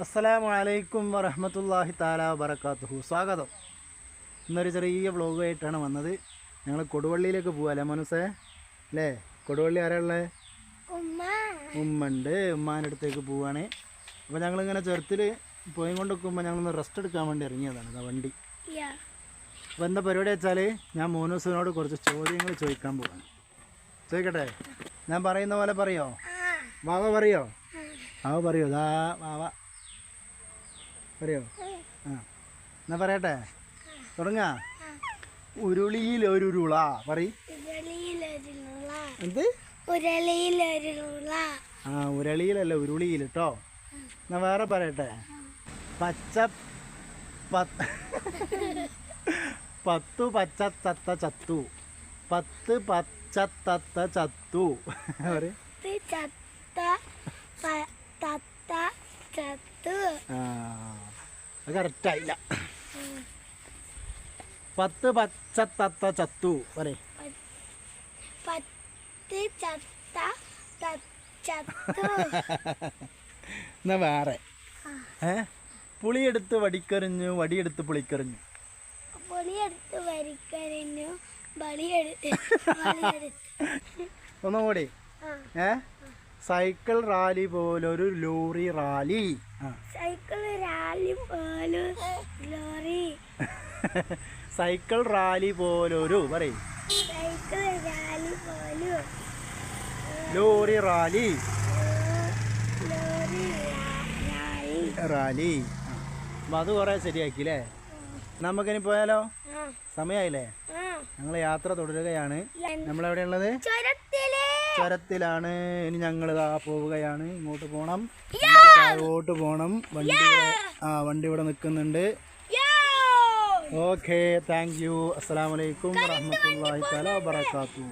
അസ്സലാമു അലൈക്കും വറഹ്മത്തുള്ളാഹി തആല വബറകാതുഹു. സ്വാഗതം. ഇന്നൊരു ചെറിയ വ്ളോഗായിട്ടാണ് വന്നത്. ഞങ്ങൾ കൊടുവള്ളിയിലേക്ക് പോകാമല്ലേ മനസ്സേ? അല്ലേ? കൊടുവള്ളി ആരാളുള്ളത്? ഉമ്മണ്ട്. ഉമ്മാൻ്റെ അടുത്തേക്ക് പോവാണ്. അപ്പോൾ ഞങ്ങളിങ്ങനെ ചെറുത്തിൽ പോയി കൊണ്ട് നിൽക്കുമ്പോൾ ഞങ്ങളൊന്ന് റെസ്റ്റ് എടുക്കാൻ വേണ്ടി ഇറങ്ങിയതാണ് വണ്ടി. അപ്പോൾ എന്താ പരിപാടി വെച്ചാൽ ഞാൻ മോനൂസിനോട് കുറച്ച് ചോദ്യങ്ങൾ ചോദിക്കാൻ പോവാണ്. ചോദിക്കട്ടെ? ഞാൻ പറയുന്ന പോലെ പറയോ? വാവ പറയോ? വാവ പറയോ? ദാ വാവ പറയോ? ആ എന്നാ പറയട്ടെ, തുടങ്ങാ. ഉരുളിയിലൊരുള പറയ്. എന്ത്? ആ ഉരുളിയിലല്ല, ഉരുളിയിൽ കേട്ടോ. എന്നാ വേറെ പറയട്ടെ. പത്തു പച്ചത്തത്ത ചത്തു. പത്ത് പച്ചത്തത്ത ചത്തു. കറക്റ്റായില്ല. പത്ത് പച്ചത്തത്ത ചത്തു പറ. എന്നാ വേറെ. പുളിയെടുത്ത് വടിക്കെറിഞ്ഞു, വടിയെടുത്ത് പുളിക്കെറിഞ്ഞു. ഒന്നുകൂടി. സൈക്കിൾ റാലി പോലൊരു ലോറി റാലി. സൈക്കിൾ റാലി പോലൊരു പറയും. Lorry rally. റാലി. അപ്പം അത് കുറേ ശരിയാക്കില്ലേ? നമുക്കിനി പോയാലോ? സമയമായില്ലേ? ഞങ്ങൾ യാത്ര തുടരുകയാണ്. നമ്മളെവിടെയുള്ളത്? ചുരത്തിലാണ്. ഇനി ഞങ്ങൾ പോവുകയാണ്. ഇങ്ങോട്ട് പോകണം, താഴോട്ട് പോകണം. വണ്ടി ഇവിടെ നിൽക്കുന്നുണ്ട്. Okay, thank you. അസ്സലാമു അലൈക്കും വറഹ്മത്തുള്ളാഹി തആല വബറകാതുഹു.